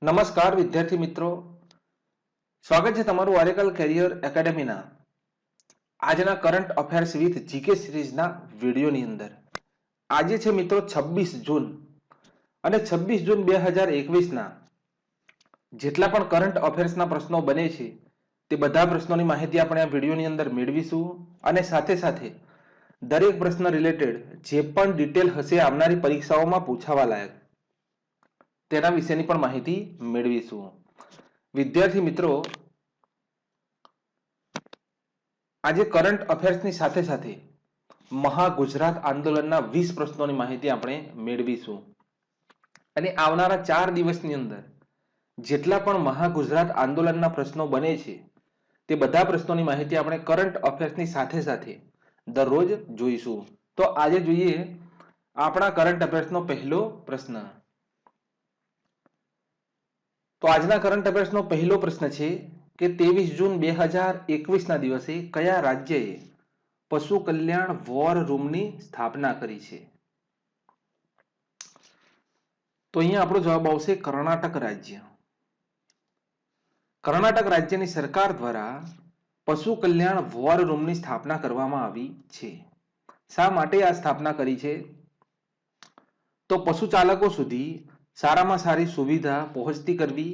નમસ્કાર વિદ્યાર્થી મિત્રો, સ્વાગત છે તમારું ઓરેકલ કેરિયર એકેડેમીના આજના કરંટ અફેર્સ વિથ જીકે સિરીઝના વિડીયોની અંદર. આજે છે મિત્રો 26 જૂન અને 26 જૂન 2021ના જેટલા પણ કરંટ અફેર્સના પ્રશ્નો બને છે તે બધા પ્રશ્નોની માહિતી આપણે આ વિડીયોની અંદર મેળવીશું અને સાથે સાથે દરેક પ્રશ્ન રિલેટેડ જે પણ ડિટેલ હશે આવનારી પરીક્ષાઓમાં પૂછાવા લાયક તેના વિશેની પણ માહિતી મેળવીશું. વિદ્યાર્થી મિત્રો, આજે કરંટ અફેર્સની સાથે સાથે મહાગુજરાત આંદોલનના 20 પ્રશ્નોની માહિતી આપણે મેળવીશું અને આવનારા 4 દિવસની અંદર જેટલા પણ મહાગુજરાત આંદોલનના પ્રશ્નો બને છે તે બધા પ્રશ્નોની માહિતી આપણે કરંટ અફેર્સની સાથે સાથે દરરોજ જોઈશું. તો આજે જોઈએ આપણા કરંટ અફેર્સનો પહેલો પ્રશ્ન. તો આજના કરંટ અફેર્સનો પહેલો પ્રશ્ન છે કે 23 જૂન 2021ના દિવસે કયા રાજ્યએ પશુ કલ્યાણ વોર રૂમની સ્થાપના કરી છે? તો અહીંયા આપણો જવાબ આવશે કર્ણાટક રાજ્ય. કર્ણાટક રાજ્યની સરકાર દ્વારા પશુ કલ્યાણ વોર રૂમની સ્થાપના કરવામાં આવી છે. શા માટે આ સ્થાપના કરી છે? તો પશુચાલકો સુધી સારામાં સારી સુવિધા પહોંચતી કરવી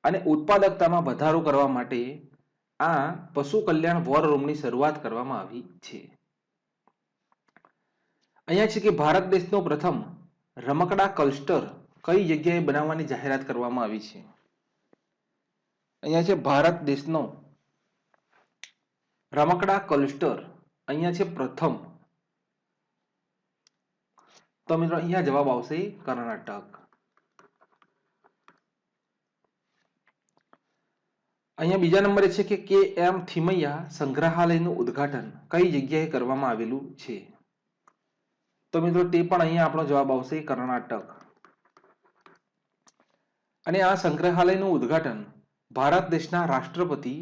અને ઉત્પાદકતામાં વધારો કરવા માટે આ પશુ કલ્યાણ વોર રૂમની શરૂઆત કરવામાં આવી છે. અહીંયા છે કે ભારત દેશનો પ્રથમ રમકડા ક્લસ્ટર કઈ જગ્યાએ બનાવવાની જાહેરાત કરવામાં આવી છે? અહીંયા છે ભારત દેશનો રમકડા ક્લસ્ટર અહીંયા છે પ્રથમ. તો મિત્રો અહીંયા જવાબ આવશે કર્ણાટક. અહીંયા બીજા નંબરે છે કે કે.એમ. થિમૈયા સંગ્રહાલયનું ઉદ્ઘાટન કઈ જગ્યાએ કરવામાં આવેલું છે? તો મિત્રો તે પણ અહીંયા આપણો જવાબ આવશે કર્ણાટક. અને આ સંગ્રહાલયનું ઉદ્ઘાટન ભારત દેશના રાષ્ટ્રપતિ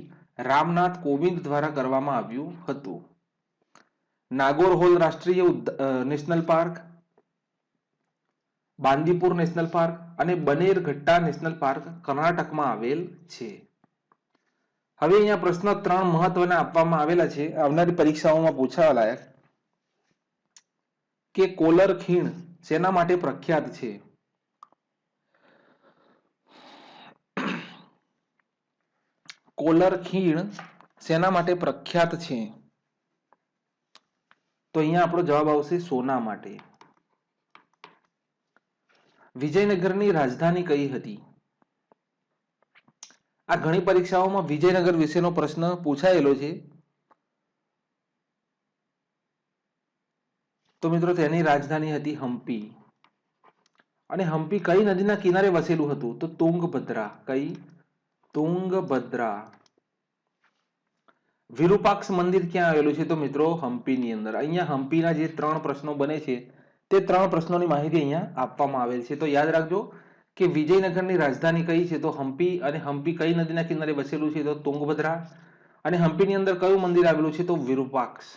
રામનાથ કોવિંદ દ્વારા કરવામાં આવ્યું હતું. નાગોર હોલ રાષ્ટ્રીય national park, Bandipur national park અને બનેરઘટ્ટા નેશનલ પાર્ક કર્ણાટકમાં આવેલ છે. હવે અહીંયા પ્રશ્ન 3 મહત્વના આપવામાં આવેલા છે આવનારી પરીક્ષાઓમાં પૂછાવા લાયક કે કોલર ખીણ શેના માટે પ્રખ્યાત છે? કોલર ખીણ શેના માટે પ્રખ્યાત છે? તો અહીંયા આપણો જવાબ આવશે સોના માટે. વિજયનગરની રાજધાની કઈ હતી? આ ઘણી પરીક્ષાઓમાં વિજયનગર વિશેનો પ્રશ્ન પૂછાયેલો છે. તો મિત્રો તેની રાજધાની હતી હમ્પી. અને હમ્પી કઈ નદીના કિનારે વસેલું હતું? તો તુંગભદ્રા. કઈ? તુંગભદ્રા. વિરુપાક્ષ મંદિર ક્યાં આવેલું છે? તો મિત્રો હમ્પીની અંદર. અહીંયા હમ્પીના જે 3 પ્રશ્નો બને છે તે 3 પ્રશ્નોની માહિતી અહીંયા આપવામાં આવેલ છે. તો યાદ રાખજો કે વિજયનગરની રાજધાની કઈ છે? તો હમ્પી. અને હમ્પી કઈ નદીના કિનારે વસેલું છે? તો તુંગભદ્રા. અને હમ્પીની અંદર કયું મંદિર આવેલું છે? તો વિરુપાક્ષ.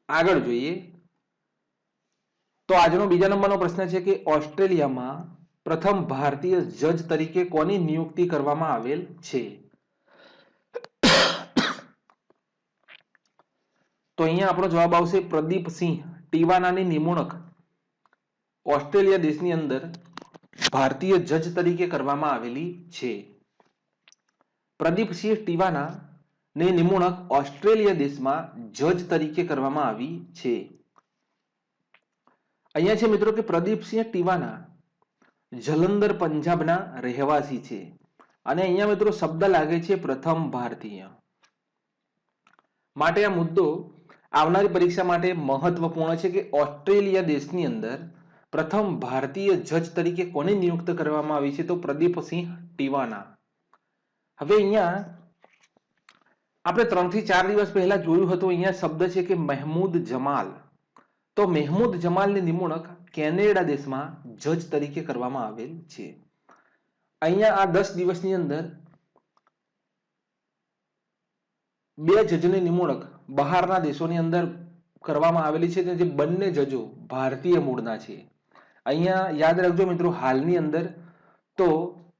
આગળ જોઈએ તો આજનો બીજા નંબરનો પ્રશ્ન છે કે ઓસ્ટ્રેલિયામાં પ્રથમ ભારતીય જજ તરીકે કોની નિયુક્તિ કરવામાં આવેલ છે? તો અહીંયા આપણો જવાબ આવશે પ્રદીપસિંહ ટીવાનાની નિમણૂક ઓસ્ટ્રેલિયા દેશની અંદર ભારતીય જજ તરીકે કરવામાં આવેલી છે. પ્રદીપસિંહ ટીવાના ની નિમણૂક ઓસ્ટ્રેલિયા દેશમાં જજ તરીકે કરવામાં આવી છે. અહીંયા છે મિત્રો કે પ્રદીપસિંહ ટીવાના જલંધર પંજાબના રહેવાસી છે. અને અહીંયા મિત્રો શબ્દ લાગે છે પ્રથમ ભારતીય. માટે આ મુદ્દો આવનારી પરીક્ષા માટે મહત્વપૂર્ણ છે કે ઓસ્ટ્રેલિયા દેશની અંદર પ્રથમ ભારતીય જજ તરીકે કોને નિયુક્ત કરવામાં આવી છે? તો પ્રદીપસિંહ ટીવાના. હવે અહીંયા આપણે 3 થી 4 દિવસ પહેલા જોયું હતું. અહીંયા શબ્દ છે કે મહેમૂદ જમાલ. તો મહેમૂદ જમાલની નિમણૂક કેનેડા દેશમાં જજ તરીકે કરવામાં આવેલ છે. અહીંયા આ 10 દિવસની અંદર 2 જજની નિમણૂક બહારના દેશોની અંદર કરવામાં આવેલી છે. જે બંને જજો ભારતીય મૂળના છે. અહીંયા યાદ રાખજો મિત્રો, હાલની અંદર તો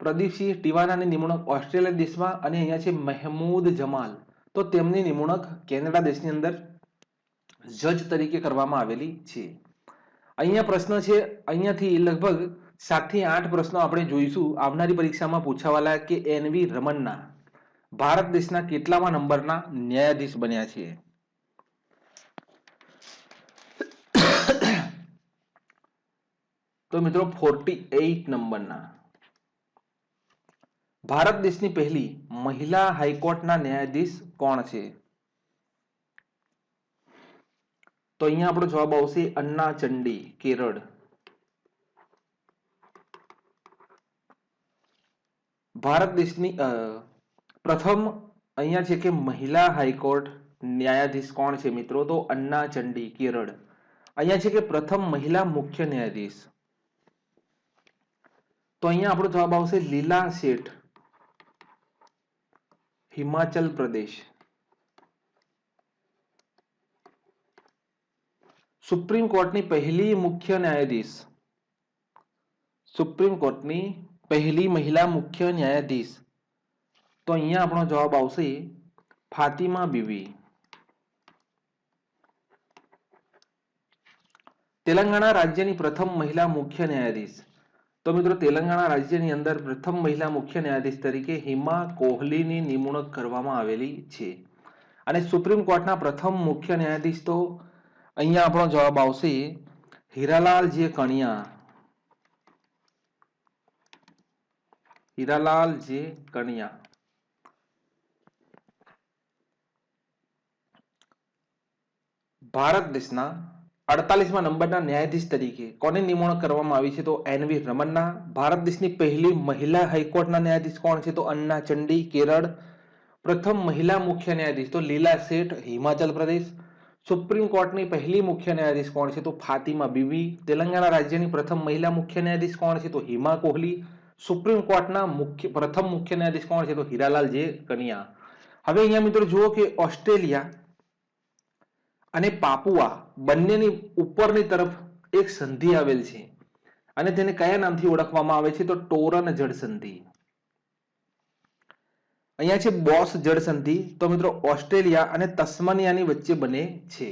પ્રદીપસિંહ ટીવાનાની નિમણૂક ઓસ્ટ્રેલિયા દેશમાં અને અહીંયા છે મહેમૂદ જમાલ, તો તેમની નિમણૂક કેનેડા દેશની અંદર જજ તરીકે કરવામાં આવેલી છે. અહીંયા પ્રશ્ન છે, અહીંયાથી લગભગ 7 થી 8 પ્રશ્નો આપણે જોઈશું આવનારી પરીક્ષામાં પૂછાવાલા કે એનવી રમન્ના ભારત દેશના કેટલામા નંબરના ન્યાયાધીશ બન્યા છે. તો મિત્રો 48 નંબરના. ભારત દેશની પહેલી મહિલા હાઈકોર્ટના ન્યાયાધીશ કોણ છે? તો અહીંયા આપણો જવાબ આવશે અન્ના ચંડી, કેરળ. ભારત દેશની પ્રથમ અહીંયા છે કે મહિલા હાઈકોર્ટ ન્યાયાધીશ કોણ છે મિત્રો? તો અન્ના ચંડી, કેરળ. અહીંયા છે કે પ્રથમ મહિલા મુખ્ય ન્યાયાધીશ. તો અહીંયા આપણો જવાબ આવશે લીલા શેઠ, હિમાચલ પ્રદેશ. સુપ્રીમ કોર્ટની પહેલી મુખ્ય ન્યાયાધીશ, સુપ્રીમ કોર્ટની પહેલી મહિલા મુખ્ય ન્યાયાધીશ. તો અહીંયા આપણો જવાબ આવશે ફાતિમા બીવી. તેલંગાણા રાજ્યની પ્રથમ મહિલા મુખ્ય ન્યાયાધીશ. તો મિત્રો તેલંગાણા રાજ્યની અંદર પ્રથમ મહિલા મુખ્ય ન્યાયાધીશ તરીકે હિમા કોહલીની નિમણૂક કરવામાં આવેલી છે. અને સુપ્રીમ કોર્ટના પ્રથમ મુખ્ય ન્યાયાધીશ તો અહીંયા આપણો જવાબ આવશે હીરાલાલ જે કણિયા, હીરાલાલ જે કણિયા. ભારત દેશના 48મા નંબરના ન્યાયાધીશ તરીકે કોની નિમણૂક કરવામાં આવી છે? તો એનવી રમન્ના. ભારત દેશની પહેલી મહિલા હાઈકોર્ટના ન્યાયાધીશ કોણ છે? તો અન્ના ચંડી, કેરળ. પ્રથમ મહિલા મુખ્ય ન્યાયાધીશ તો લીલા શેઠ, હિમાચલ પ્રદેશ. સુપ્રીમ કોર્ટની પહેલી મુખ્ય ન્યાયાધીશ કોણ છે? તો ફાતિમા બીવી. તેલંગાણા રાજ્યની પ્રથમ મહિલા મુખ્ય ન્યાયાધીશ કોણ છે? તો હિમા કોહલી. સુપ્રીમ કોર્ટના પ્રથમ મુખ્ય ન્યાયાધીશ કોણ છે? તો હીરાલાલ જે કણિયા. હવે અહીંયા મિત્રો જુઓ કે ઓસ્ટ્રેલિયા અને પાપુઆ બંનેની ઉપરની તરફ એક સંધિ આવેલ છે અને તેને કયા નામથી ઓળખવામાં આવે છે? તો ટોરન જળ સંધિ. અહીંયા છે બોસ જળ સંધિ. તો મિત્રો ઓસ્ટ્રેલિયા અને તસ્માનિયાની વચ્ચે બને છે.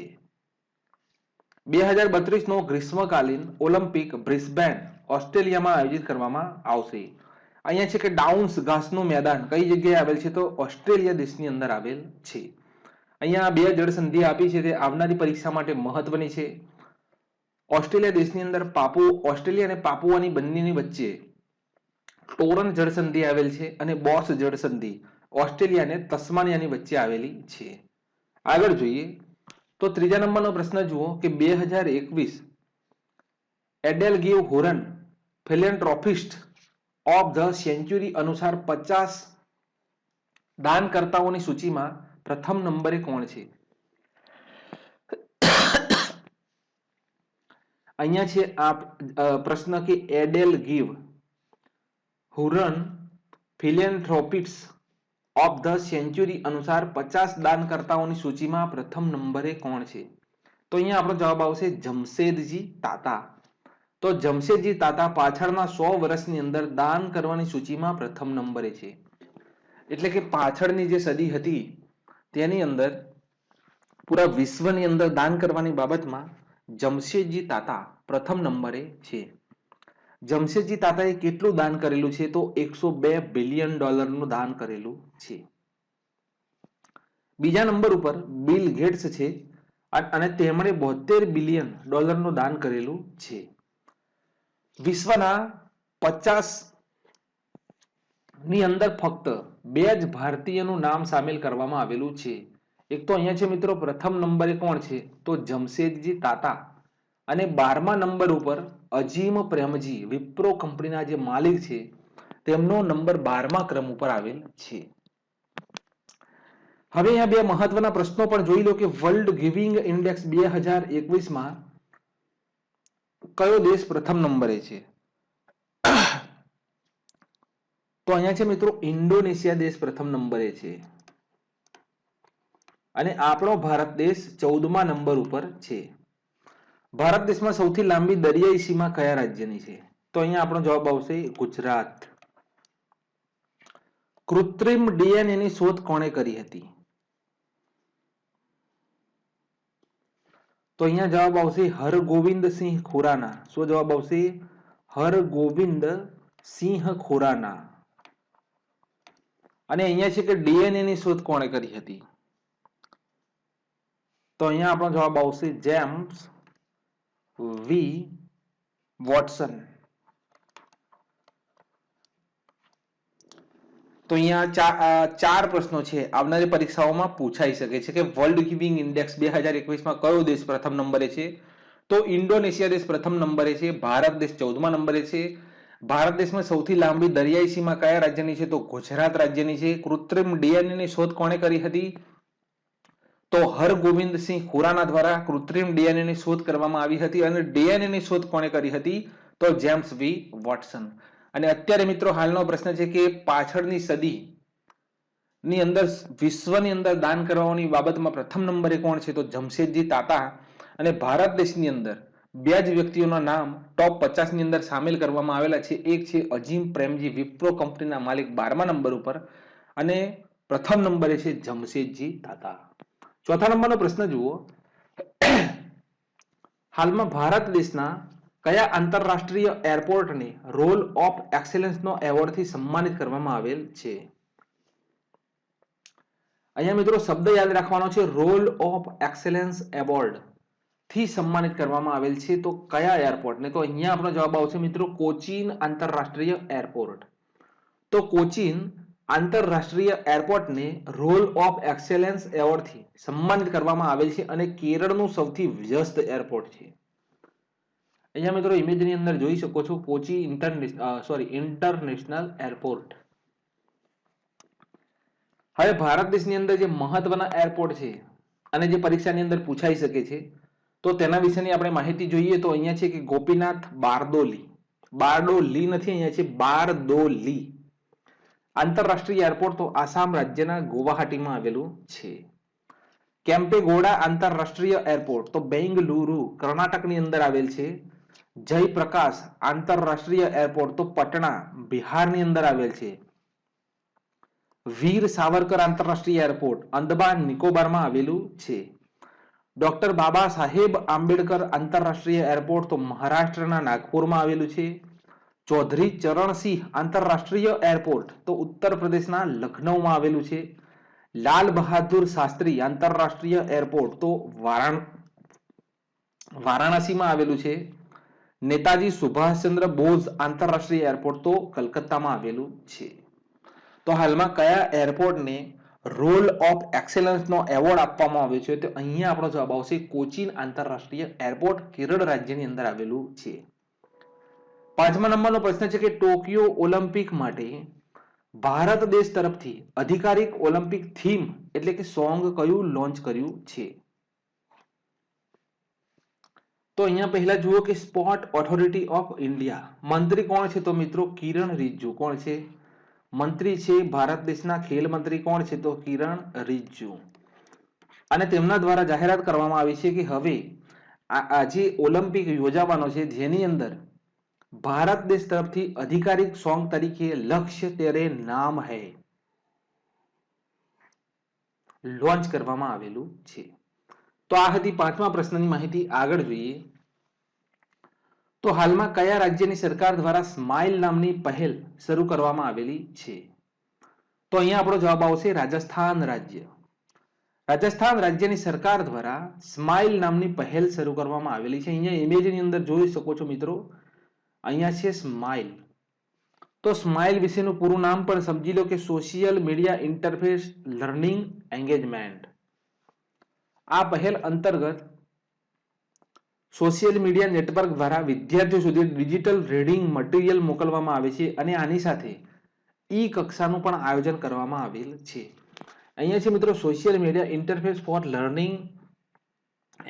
2032 નો ગ્રીષ્મકાલીન ઓલિમ્પિક બ્રિસ્બેન ઓસ્ટ્રેલિયામાં આયોજિત કરવામાં આવશે. અહીંયા છે કે ડાઉન્સ ઘાસનું મેદાન કઈ જગ્યાએ આવેલ છે? તો ઓસ્ટ્રેલિયા દેશની અંદર આવેલ છે. અહીંયા 2 જળ સંધિ આપી છે તે આવનારી પરીક્ષા માટે મહત્વની છે. ઓસ્ટ્રેલિયા દેશની અંદર ઓસ્ટ્રેલિયા અને પાપુઆની બંનેની વચ્ચે ટોરન જળ સંધિ આવેલ છે અને બોસ જળ સંધિ ઓસ્ટ્રેલિયા અને તસ્માનિયાની વચ્ચે આવેલી છે. આગળ જોઈએ તો 3જા નંબરનો પ્રશ્ન જુઓ કે 2021 એડેલગીવ હુરન ફિલેન્થ્રોપિસ્ટ ઓફ ધ સેન્ચુરી અનુસાર 50 દાનકર્તાઓની સૂચિમાં પ્રથમ નંબરે કોણ છે? અહીંયા છે આ પ્રશ્ન કે એડેલગીવ હુરન ફિલેન્થ્રોપિસ્ટ ઓફ ધ સેન્ચુરી અનુસાર 50 દાનકર્તાઓની સૂચિમાં પ્રથમ નંબરે કોણ છે? તો અહીંયા આપણો જવાબ આવશે જમશેદજી તાતા. તો જમશેદજી તાતા પાછળના 100 વર્ષની અંદર દાન કરવાની સૂચિમાં પ્રથમ નંબરે છે. એટલે કે પાછળની જે સદી હતી તેની અંદર પૂરા વિશ્વની અંદર દાન કરવાની બાબતમાં જમશેદજી તાતા પ્રથમ નંબરે છે. જમશેદજી તાતાએ કેટલું દાન કરેલું છે? તો $102 બિલિયન નું દાન કરેલું છે. બીજા નંબર ઉપર બિલ ગેટ્સ છે અને તેમણે $72 બિલિયન નું દાન કરેલું છે. વિશ્વના 50 ની અંદર ફક્ત 2 જ ભારતીયનું નામ સામેલ કરવામાં આવેલું છે. એક તો અહીંયા છે મિત્રો પ્રથમ નંબરે કોણ છે? તો જમશેદજી તાતા. અને 12મા નંબર ઉપર અજીમ પ્રેમજી વિપ્રો કંપનીના જે માલિક છે તેમનો નંબર 12મા ક્રમ ઉપર આવેલ છે. હવે અહીંયા 2 મહત્વના પ્રશ્નો પણ જોઈ લો કે વર્લ્ડ ગિવિંગ ઇન્ડેક્સ 2021માં કયો દેશ પ્રથમ નંબરે છે? તો અહીંયા છે મિત્રો ઇન્ડોનેશિયા દેશ પ્રથમ નંબરે છે અને આપણો ભારત દેશ 14મા નંબર ઉપર છે. ભારત દેશમાં સૌથી લાંબી દરિયાઈ સીમા કયા રાજ્યની છે? તો અહીંયા આપણો જવાબ આવશે ગુજરાત. કૃત્રિમ ડીએનએ ની શોધ કોણે કરી હતી? તો અહીંયા જવાબ આવશે હરગોવિંદસિંહ ખુરાના. શું જવાબ આવશે? હરગોવિંદસિંહ ખુરાના. અને અહીંયા છે કે ડીએનએ ની શોધ કોણે કરી હતી? તો અહીંયા આપણો જવાબ આવશે જેમ્સ વી વોટસન. તો અહીંયા ચાર પ્રશ્નો છે આવનારી પરીક્ષાઓમાં પૂછાઈ શકે છે કે વર્લ્ડ ગિવિંગ ઇન્ડેક્સ 2021માં કયો દેશ પ્રથમ નંબરે છે? તો ઇન્ડોનેશિયા દેશ પ્રથમ નંબરે છે. ભારત દેશ 14મા નંબરે છે. ભારત દેશમાં સૌથી લાંબી દરિયાઈ સીમા કયા રાજ્યની છે? તો ગુજરાત રાજ્યની છે. કૃત્રિમ ડીએનએ ની શોધ કોણે કરી હતી? તો હરગોવિંદસિંહ ખુરાના દ્વારા કૃત્રિમ ડીએનએ ની શોધ કરવામાં આવી હતી. અને ડીએનએ ની શોધ કોણે કરી હતી? તો જેમ્સ વી વોટસન. અને અત્યારે મિત્રો હાલનો પ્રશ્ન છે કે પાછળની સદી ની અંદર વિશ્વની અંદર દાન કરવાની બાબતમાં પ્રથમ નંબરે કોણ છે? તો જમશેદજી તાતા. અને ભારત દેશની અંદર બે જ વ્યક્તિઓના નામ ટોપ 50 ની અંદર સામેલ કરવામાં આવેલા છે. એક છે અજીમ પ્રેમજી, વિપ્રો કંપનીના માલિક 12મા નંબર ઉપર, અને પ્રથમ નંબરે છે જમશેદજી તાતા. ચોથા નંબરનો પ્રશ્ન જુઓ. હાલમાં ભારત દેશના કયા આંતરરાષ્ટ્રીય એરપોર્ટને રોલ ઓફ એક્સેલન્સનો એવોર્ડથી સન્માનિત કરવામાં આવેલ છે? અહીંયા મિત્રો શબ્દ યાદ રાખવાનો છે, રોલ ઓફ એક્સેલન્સ એવોર્ડ થી સન્માનિત કરવામાં આવેલ છે. તો કયા એરપોર્ટને? તો અહીંયા આપણો જવાબ આવશે મિત્રો કોચીન આંતરરાષ્ટ્રીય એરપોર્ટ. તો કોચીન આંતરરાષ્ટ્રીય એરપોર્ટને રોલ ઓફ એક્સેલન્સ એવોર્ડથી સન્માનિત કરવામાં આવેલ છે અને કેરળનું સૌથી વ્યસ્ત એરપોર્ટ છે. અહીંયા મિત્રો ઇમેજની અંદર જોઈ શકો છો કોચી ઇન્ટરનેશનલ એરપોર્ટ. હવે ભારત દેશની અંદર જે મહત્વના એરપોર્ટ છે અને જે પરીક્ષાની અંદર પૂછાઈ શકે છે, તો તેના વિશેની આપણે માહિતી જોઈએ. તો અહીંયા છે કે ગોપીનાથ બારડોલી. બારડોલી નથી, અહીંયા છે બારડોલી આંતરરાષ્ટ્રીય એરપોર્ટ. તો આસામ રાજ્યના ગુવાહાટીમાં આવેલું છે. કેમ્પેગોડા આંતરરાષ્ટ્રીય એરપોર્ટ તો બેંગલુરુ કર્ણાટકની અંદર આવેલ છે. જયપ્રકાશ આંતરરાષ્ટ્રીય એરપોર્ટ તો પટણા બિહારની અંદર આવેલ છે. વીર સાવરકર આંતરરાષ્ટ્રીય એરપોર્ટ અંદમાન નિકોબારમાં આવેલું છે. ડોક્ટર બાબા સાહેબ આંબેડકર આંતરરાષ્ટ્રીય એરપોર્ટ તો મહારાષ્ટ્રના નાગપુરમાં આવેલું છે. ચૌધરી ચરણસિંહ આંતરરાષ્ટ્રીય એરપોર્ટ તો ઉત્તર પ્રદેશના લખનૌમાં આવેલું છે. લાલ બહાદુર શાસ્ત્રી આંતરરાષ્ટ્રીય એરપોર્ટ તો વારાણસીમાં આવેલું છે. નેતાજી સુભાષચંદ્ર બોઝ આંતરરાષ્ટ્રીય એરપોર્ટ તો કલકત્તામાં આવેલું છે. તો હાલમાં કયા એરપોર્ટને રોલ ઓફ એક્સેલન્સનો એવોર્ડ આપવામાં આવ્યો છે? તો અહીંયા આપણો જવાબ આવશે કોચીન આંતરરાષ્ટ્રીય એરપોર્ટ કેરળ રાજ્યની અંદર આવેલું છે. 5મા નંબરનો પ્રશ્ન છે કે ટોક્યો ઓલિમ્પિક માટે ભારત દેશ તરફથી અધિકારિક ઓલિમ્પિક થીમ એટલે કે સોંગ કયું લોન્ચ કર્યું છે? તો અહીંયા પહેલા જુઓ કે સ્પોર્ટ ઓથોરિટી ઓફ ઇન્ડિયા મંત્રી કોણ છે? તો મિત્રો કિરણ રિજ્જુ. કોણ છે? મંત્રી છે ભારત દેશના ખેલ મંત્રી. કોણ છે? તો કિરણ રિજ્જુ. અને તેમના દ્વારા જાહેરાત કરવામાં આવી છે કે હવે આજે ઓલિમ્પિક યોજાવાનો છે, જેની અંદર ભારત દેશ તરફથી આધિકારિક સોંગ તરીકે લક્ષ્ય તેરે નામ હૈ લોન્ચ કરવામાં આવેલું છે. તો આ હતી 5મા પ્રશ્નની માહિતી. આગળ જોઈએ તો હાલમાં કયા રાજ્યની સરકાર દ્વારા સ્માઇલ નામની પહેલ શરૂ કરવામાં આવેલી છે? તો અહીંયા આપણો જવાબ આવશે રાજસ્થાન રાજ્ય. રાજસ્થાન રાજ્યની સરકાર દ્વારા સ્માઇલ નામની પહેલ શરૂ કરવામાં આવેલી છે. અહીંયા ઇમેજની અંદર જોઈ શકો છો મિત્રો, અહીંયા છે સ્માઇલ. તો સ્માઇલ વિશેનું પૂરું નામ પણ સમજી લો કે social media interface learning engagement. આ પહેલ અંતર્ગત સોશિયલ મીડિયા નેટવર્ક દ્વારા વિદ્યાર્થીઓ સુધી ડિજિટલ રીડિંગ મટીરિયલ મોકલવામાં આવે છે અને આની સાથે ઈ કક્ષાનું પણ આયોજન કરવામાં આવેલ છે. અહીંયા છે મિત્રો social media interface four learning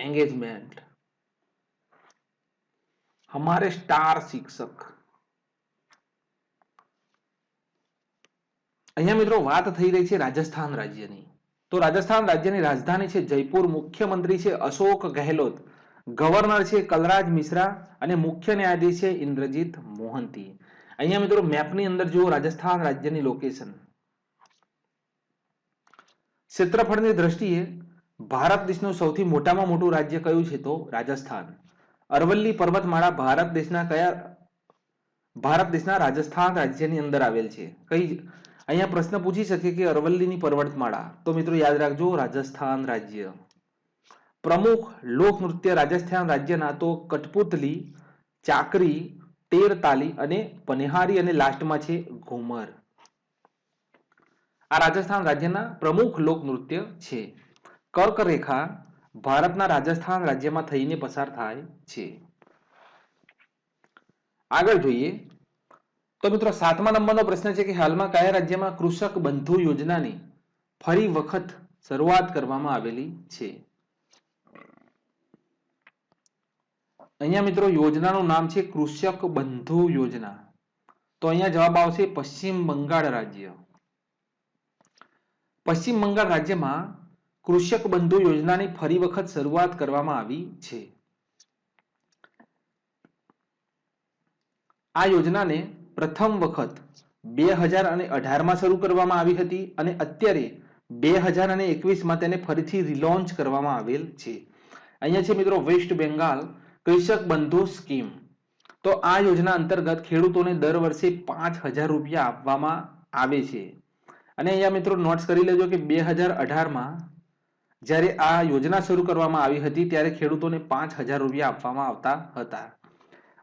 engagement हमारे स्टार शिक्षक. અહીંયા મિત્રો વાત થઈ રહી છે રાજસ્થાન રાજ્યની. તો રાજસ્થાન રાજ્યની રાજધાની છે જયપુર. મુખ્યમંત્રી છે અશોક ગહેલોત. ગવર્નર છે કલરાજ મિશ્રા અને મુખ્ય ન્યાયાધીશ છે ઇન્દ્રજીત મોહંતી. અહીંયા મિત્રો મેપની અંદર જુઓ રાજસ્થાન રાજ્યની લોકેશન. ક્ષેત્રફળની દ્રષ્ટિએ ભારત દેશનું સૌથી મોટામાં મોટું રાજ્ય કયું છે? તો રાજસ્થાન. અરવલ્લી પર્વતમાળા ભારત દેશના રાજસ્થાન રાજ્યની અંદર આવેલ છે. કઈ અહીંયા પ્રશ્ન પૂછી શકે કે અરવલ્લીની પર્વતમાળા, તો મિત્રો યાદ રાખજો રાજસ્થાન રાજ્ય. પ્રમુખ લોકનૃત્ય રાજસ્થાન રાજ્યના તો કઠપુતલી, ચાકરી, ટેર તાલી અને પનિહારી અને લાસ્ટમાં છે ઘુમર. આ રાજસ્થાન રાજ્યના પ્રમુખ લોકનૃત્ય છે. કર્ક રેખા ભારતના રાજસ્થાન રાજ્યમાં થઈને પસાર થાય છે. આગળ જોઈએ તો મિત્રો 7મા નંબરનો પ્રશ્ન છે કે હાલમાં કયા રાજ્યમાં કૃષક બંધુ યોજનાની ફરી વખત શરૂઆત કરવામાં આવેલી છે? અહીંયા મિત્રો યોજનાનું નામ છે કૃષક બંધુ યોજના. તો અહીંયા જવાબ આવશે પશ્ચિમ બંગાળ રાજ્ય. પશ્ચિમ બંગાળ રાજ્યમાં કૃષક બંધુ યોજનાની ફરી વખત શરૂઆત કરવામાં આવી છે. આ યોજનાને પ્રથમ વખત 2018માં શરૂ કરવામાં આવી હતી અને અત્યારે 2021માં તેને ફરીથી રિલોન્ચ કરવામાં આવેલ છે. અહીંયા છે મિત્રો વેસ્ટ બેંગાલ કૃષક બંધુ સ્કીમ. તો આ યોજના અંતર્ગત ખેડૂતોને દર વર્ષે 5,000 રૂપિયા આપવામાં આવે છે. અને અહીંયા મિત્રો નોટ્સ કરી લેજો કે 2018માં જ્યારે આ યોજના શરૂ કરવામાં આવી હતી ત્યારે ખેડૂતોને 5,000 રૂપિયા આપવામાં આવતા હતા.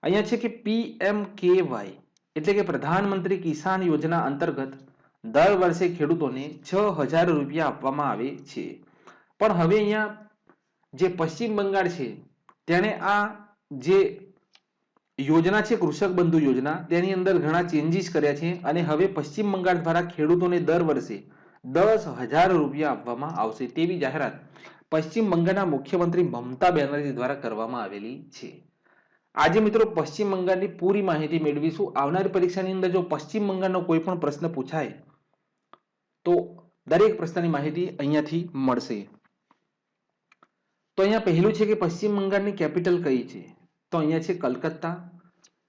અહીંયા છે કે PMKY એટલે કે પ્રધાનમંત્રી કિસાન યોજના અંતર્ગત દર વર્ષે ખેડૂતોને 6,000 રૂપિયા આપવામાં આવે છે. પણ હવે અહીંયા જે પશ્ચિમ બંગાળ છે તેણે આ જે યોજના છે કૃષક બંધુ યોજના તેની અંદર ઘણા ચેન્જીસ કર્યા છે અને હવે પશ્ચિમ બંગાળ દ્વારા ખેડૂતોને દર વર્ષે 10,000 રૂપિયા આપવામાં આવશે તેવી જાહેરાત પશ્ચિમ બંગાળના મુખ્યમંત્રી મમતા બેનર્જી દ્વારા કરવામાં આવેલી છે. આજે મિત્રો પશ્ચિમ બંગાળની પૂરી માહિતી મેળવીશું. આવનારી પરીક્ષાની અંદર જો પશ્ચિમ બંગાળનો કોઈ પણ પ્રશ્ન પૂછાય તો દરેક પ્રશ્નની માહિતી અહીંયાથી મળશે. તો અહીંયા પહેલું છે કે પશ્ચિમ બંગાળની કેપિટલ કઈ છે? તો અહીંયા છે કલકત્તા.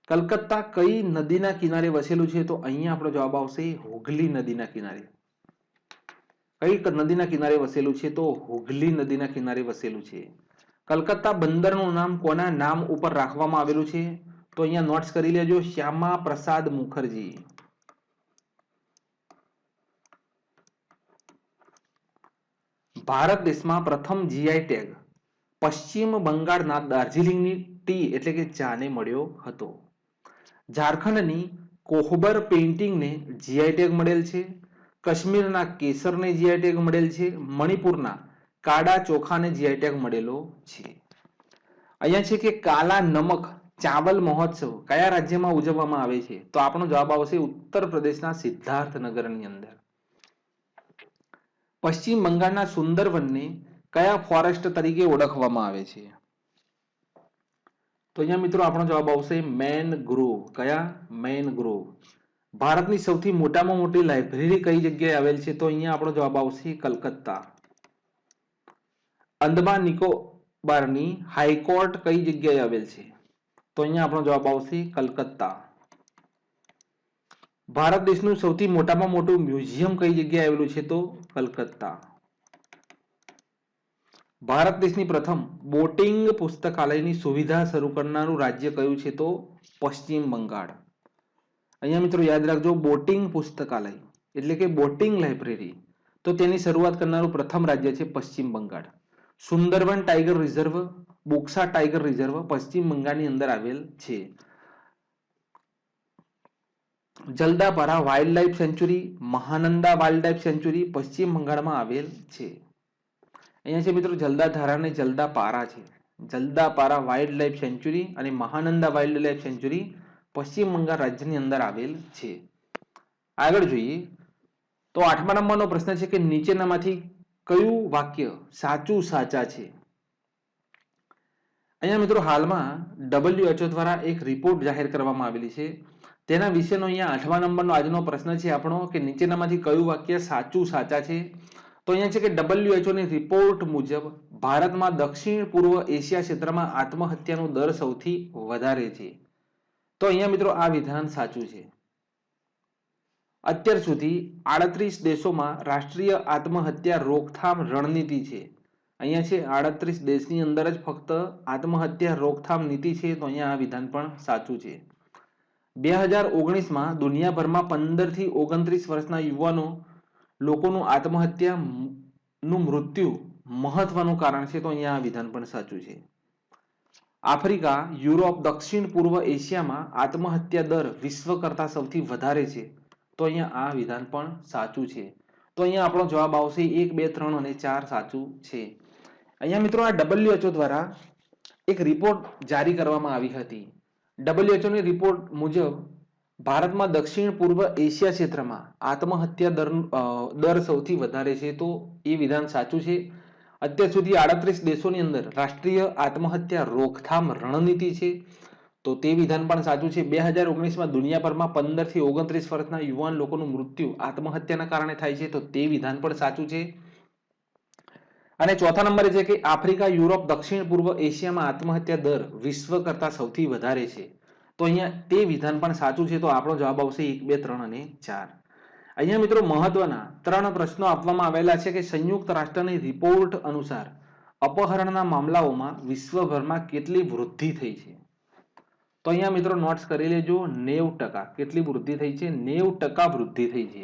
કલકત્તા કઈ નદીના કિનારે વસેલું છે? તો અહીંયા આપણો જવાબ આવશે હુગલી નદીના કિનારે. કઈ નદીના કિનારે વસેલું છે? તો હુગલી નદીના કિનારે વસેલું છે. કલકત્તા બંદરનું નામ કોના નામ ઉપર રાખવામાં આવેલું છે? તો અહીંયા નોટ્સ કરી લેજો શ્યામા પ્રસાદ મુખર્જી. ભારત દેશમાં પ્રથમ જીઆઈ ટેગ પશ્ચિમ બંગાળના દાર્જિલિંગની ટી એટલે કે ચાને મળ્યો હતો. ઝારખંડની કોહબર પેઇન્ટિંગને જીઆઈ ટેગ મળેલ છે. કાશ્મીરના કેસરને જીઆઈ ટેગ મળેલ છે. મણિપુરના કાળા ચોખાને જીઆઈ ટેગ મળેલો છે. અહીંયા છે કે કાલા નમક ચાવલ મહોત્સવ કયા રાજ્યમાં ઉજવવામાં આવે છે? તો આપણો જવાબ આવશે ઉત્તર પ્રદેશના સિદ્ધાર્થનગરની અંદર. પશ્ચિમ બંગાળના સુંદરવનને કયા ફોરેસ્ટ તરીકે ઓળખવામાં આવે છે? તો અહીંયા મિત્રો આપણો જવાબ આવશે મેનગ્રોવ. કયા? મેનગ્રોવ. ભારતની સૌથી મોટામાં મોટી લાઇબ્રેરી કઈ જગ્યાએ આવેલ છે? તો અહીંયા આપણો જવાબ આવશે કલકત્તા. અંદમાન નિકોબારની હાઈકોર્ટ કઈ જગ્યાએ આવેલ છે? તો અહીંયા આપણો જવાબ આવશે કલકત્તા. ભારત દેશનું સૌથી મોટામાં મોટું મ્યુઝિયમ કઈ જગ્યાએ આવેલું છે? તો કલકત્તા. ભારત દેશની પ્રથમ બોટિંગ પુસ્તકાલયની સુવિધા શરૂ કરનારું રાજ્ય કયું છે? તો પશ્ચિમ બંગાળ. અહીંયા મિત્રો યાદ રાખજો બોટિંગ પુસ્તકાલય એટલે કે બોટિંગ લાઇબ્રેરી તો તેની શરૂઆત કરનારું પ્રથમ રાજ્ય છે Paschim Bangal. Sundarban tiger reserve, Buxa tiger reserve Paschim બંગાળની અંદર આવેલ છે. Jaldapara wild life sanctuary, Mahananda wild life sanctuary Paschim બંગાળમાં આવેલ છે. અહીંયા છે મિત્રો જલદાધારા અને જલદાપારા છે. જલદાપારા વાઇલ્ડ લાઇફ સેન્ચ્યુરી અને મહાનંદા વાઇલ્ડ લાઇફ સેન્ચ્યુરી પશ્ચિમ બંગાળ રાજ્યની અંદર આવેલ છે. આગળ જોઈએ તો 8મા નંબરનો પ્રશ્ન છે કે નીચેનામાંથી કયું વાક્ય સાચું સાચા છે? અહીંયા મિત્રો હાલમાં WHO દ્વારા એક રિપોર્ટ જાહેર કરવામાં આવેલી છે. તેના વિશેનો અહીંયા 8મા નંબરનો આજનો પ્રશ્ન છે આપણો કે નીચેનામાંથી કયું વાક્ય સાચું સાચા છે? તો અહીંયા છે કે WHO ની રિપોર્ટ મુજબ ભારતમાં દક્ષિણ પૂર્વ એશિયા ક્ષેત્રમાં આત્મહત્યાનો દર સૌથી વધારે છે. તો અહીંયા મિત્રો આ વિધાન સાચું છે. અત્યાર સુધી 38 દેશોમાં રાષ્ટ્રીય આત્મહત્યા રોકથામ રણનીતિ છે. અહીંયા છે 38 દેશની અંદર જ ફક્ત આત્મહત્યા રોકથામ નીતિ છે, તો અહીંયા આ વિધાન પણ સાચું છે. 2019માં દુનિયાભરમાં 15 થી 29 વર્ષના યુવાનો લોકોનું આત્મહત્યાનું મૃત્યુ મહત્વનું કારણ છે, તો અહીંયા આ વિધાન પણ સાચું છે. આફ્રિકા, યુરોપ, દક્ષિણ પૂર્વ એશિયામાં આત્મહત્યા દર વિશ્વ કરતા સૌથી વધારે છે, તો અહીંયા આ વિધાન પણ સાચું છે. તો અહીંયા આપણો જવાબ આવશે 1, 2, 3 અને 4 સાચું છે. અહીંયા મિત્રો આ WHO દ્વારા એક રિપોર્ટ જારી કરવામાં આવી હતી. WHO ની રિપોર્ટ મુજબ ભારતમાં દક્ષિણ પૂર્વ એશિયા ક્ષેત્રમાં આત્મહત્યા દર સૌથી વધારે છે, તો એ વિધાન સાચું છે. અત્યાર સુધી 38 દેશોની અંદર રાષ્ટ્રીય આત્મહત્યા રોકથામ રણનીતિ છે, તો તે વિધાન પણ સાચું છે. 2019માં દુનિયાભરમાં 15 થી 29 વર્ષના યુવાન લોકોનું મૃત્યુ આત્મહત્યાના કારણે થાય છે, તો તે વિધાન પણ સાચું છે. અને ચોથા નંબરે છે કે આફ્રિકા, યુરોપ, દક્ષિણ પૂર્વ એશિયામાં આત્મહત્યા દર વિશ્વ કરતા સૌથી વધારે છે, તો અહીંયા તે વિધાન પણ સાચું છે. તો આપણો જવાબ આવશે 1, 2, 3 અને 4. અહીંયા મિત્રો મહત્વના 3 પ્રશ્નો આપવામાં આવેલા છે કે સંયુક્ત રાષ્ટ્રની રિપોર્ટ અનુસાર અપહરણના મામલાઓમાં વિશ્વભરમાં કેટલી વૃદ્ધિ થઈ છે. તો અહીંયા મિત્રો નોટ્સ કરી લેજો. 90%. કેટલી વૃદ્ધિ થઈ છે? 90% વૃદ્ધિ થઈ છે.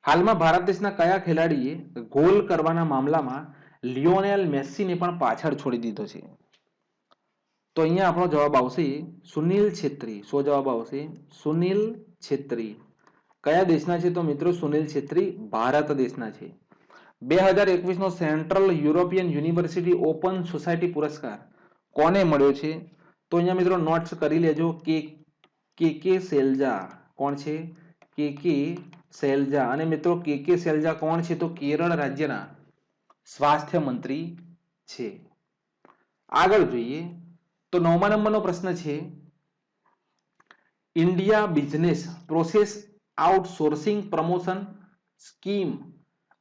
હાલમાં ભારત દેશના કયા ખેલાડીએ ગોલ કરવાના મામલામાં લિયોનેલ મેસીને પણ પાછળ છોડી દીધો છે? તો અહીંયા આપણો જવાબ આવશે સુનિલ છેત્રી. શું જવાબ આવશે? સુનિલ છેત્રી. કયા દેશના છે? તો મિત્રો સુનિલ છેત્રી ભારત દેશના છે. 2021નો central European university open society પુરસ્કાર કોને મળ્યો છે? તો અહીંયા મિત્રો નોટ્સ કરી લેજો. કે સેલ્જા. કોણ છે? કે સેલ્જા. અને મિત્રો કે સેલ્જા કોણ છે? તો કેરળ રાજ્યના સ્વાસ્થ્ય મંત્રી છે. આગળ જોઈએ તો 9મા નંબરનો પ્રશ્ન છે India business process outsourcing promotion scheme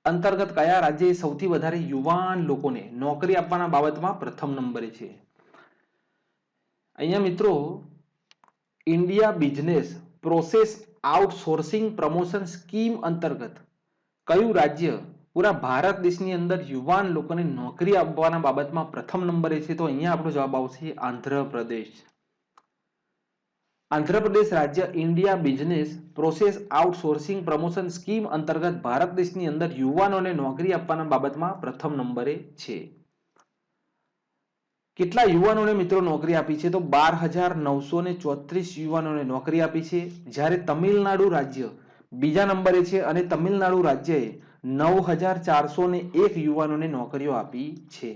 અંતર્ગત કયા રાજ્યએ સૌથી વધારે યુવાન લોકોને નોકરી આપવાના બાબતમાં પ્રથમ નંબરે છે? અહીંયા મિત્રો India business process outsourcing promotion scheme અંતર્ગત કયું રાજ્ય પૂરા ભારત દેશની અંદર યુવાન લોકોને નોકરી આપવાના બાબતમાં પ્રથમ નંબરે છે? તો અહીંયા આપણો જવાબ આવશે આંધ્રપ્રદેશ. આંધ્રપ્રદેશ રાજ્ય India business process outsourcing promotion scheme અંતર્ગત ભારત દેશની અંદર યુવાનોને નોકરી આપવાના બાબતમાં પ્રથમ નંબરે છે. કેટલા યુવાનોને મિત્રો નોકરી આપી છે? તો 12,934 યુવાનોને નોકરી આપી છે, જ્યારે તમિલનાડુ રાજ્ય બીજા નંબરે છે અને તમિલનાડુ રાજ્યએ 9,401 યુવાનોને નોકરીઓ આપી છે.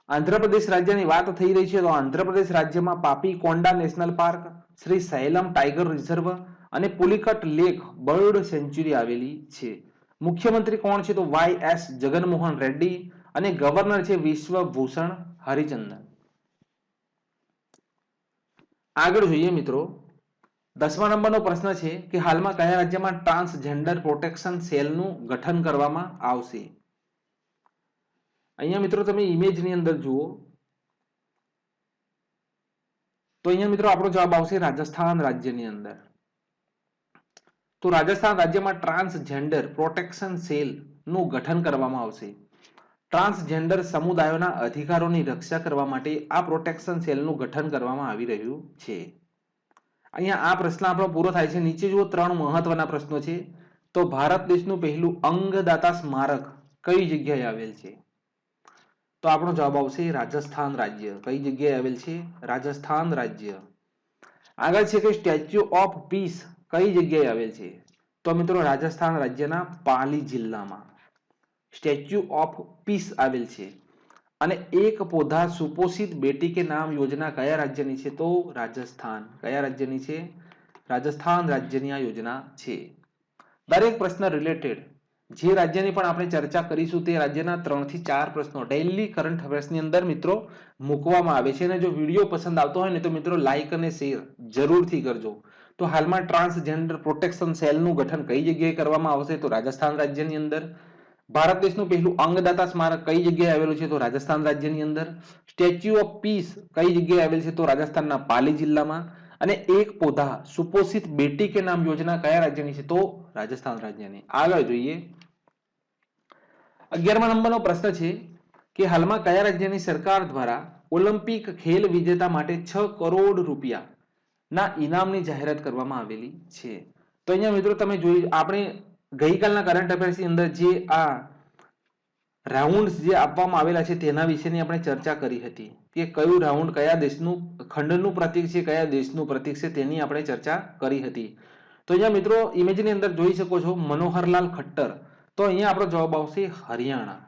આંધ્રપ્રદેશ રાજ્યની વાત થઈ રહી છે તો આંધ્રપ્રદેશ રાજ્યમાં Papikonda national park, Srisailam tiger reserve અને પુલિકટ લેક બર્ડ સેન્ચ્યુરી આવેલી છે. મુખ્યમંત્રી કોણ છે? તો YS જગનમોહન રેડ્ડી અને ગવર્નર છે વિશ્વભૂષણ હરિચંદન. આગળ જોઈએ મિત્રો 10મા નંબરનો પ્રશ્ન છે કે હાલમાં કયા રાજ્યમાં ટ્રાન્સજેન્ડર પ્રોટેક્શન સેલનું ગઠન કરવામાં આવશે? અહીંયા મિત્રો તમે ઇમેજની અંદર જુઓ તો અહીંયા મિત્રો આપણો જવાબ આવશે રાજસ્થાન રાજ્યની અંદર. તો રાજસ્થાન રાજ્યમાં ટ્રાન્સજેન્ડર પ્રોટેક્શન સેલનું ગઠન કરવામાં આવશે. ટ્રાન્સજેન્ડર સમુદાયોના અધિકારોની રક્ષા કરવા માટે આ પ્રોટેક્શન સેલનું ગઠન કરવામાં આવી રહ્યું છે. અહીંયા આ પ્રશ્ન આપણો પૂરો થાય છે. નીચે જુઓ 3 મહત્વના પ્રશ્નો છે. તો ભારત દેશનું પહેલું અંગદાતા સ્મારક કઈ જગ્યાએ આવેલ છે? તો આપણો જવાબ આવશે રાજસ્થાન રાજ્ય. કઈ જગ્યાએ આવેલ છે? રાજસ્થાન રાજ્ય. આગળ છે કે સ્ટેચ્યુ ઓફ પીસ કઈ જગ્યાએ આવેલ છે? તો મિત્રો રાજસ્થાન રાજ્યના પાલી જિલ્લામાં સ્ટેચ્યુ ઓફ પીસ આવેલ છે. અને એક પૌધા સુપોષિત બેટી કે નામ યોજના કયા રાજ્યની છે? તો રાજસ્થાન. કયા રાજ્યની છે? રાજસ્થાન રાજ્યની આ યોજના છે. દરેક પ્રશ્ન રિલેટેડ જે રાજ્યની પણ આપણે ચર્ચા કરીશું તે રાજ્યના 3 થી 4 પ્રશ્નો ડેઈલી કરંટ અફેર્સની અંદર મિત્રો મૂકવામાં આવે છે. અને જો વિડીયો પસંદ આવતો હોય ને તો મિત્રો લાઈક અને શેર જરૂરથી કરજો. તો હાલમાં ટ્રાન્સજેન્ડર પ્રોટેક્શન સેલનું ગઠન કઈ જગ્યાએ કરવામાં આવશે? તો રાજસ્થાન રાજ્યની અંદર. ભારત દેશનું પહેલું અંગદાતા સ્મારક કઈ જગ્યાએ આવેલું છે? તો રાજસ્થાન રાજ્યની અંદર. સ્ટેચ્યુ ઓફ પીસ કઈ જગ્યાએ આવેલ છે? તો રાજસ્થાનના પાલી જિલ્લામાં. અને એક પૌધા સુપોષિત બેટી કે નામ યોજના કયા રાજ્યની છે? તો રાજસ્થાન રાજ્યની. આગળ જોઈએ 11મા નંબરનો પ્રશ્ન છે કે હાલમાં કયા રાજ્યની સરકાર દ્વારા ઓલિમ્પિક ખેલ વિજેતા માટે 6 કરોડ રૂપિયા ના ઇનામની જાહેરાત કરવામાં આવેલી છે? તો અહીંયા મિત્રો તમે જોઈ આપણે ગઈકાલના કરંટ અફેર્સની અંદર જે આ રાઉન્ડ જે આપવામાં આવેલા છે તેના વિશેની આપણે ચર્ચા કરી હતી કે કયું રાઉન્ડ કયા દેશનું ખંડનું પ્રતીક છે, કયા દેશનું પ્રતીક છે, તેની આપણે ચર્ચા કરી હતી. તો અહીંયા મિત્રો ઇમેજની અંદર જોઈ શકો છો મનોહરલાલ ખટ્ટર. તો અહીંયા આપણો જવાબ આવશે હરિયાણા.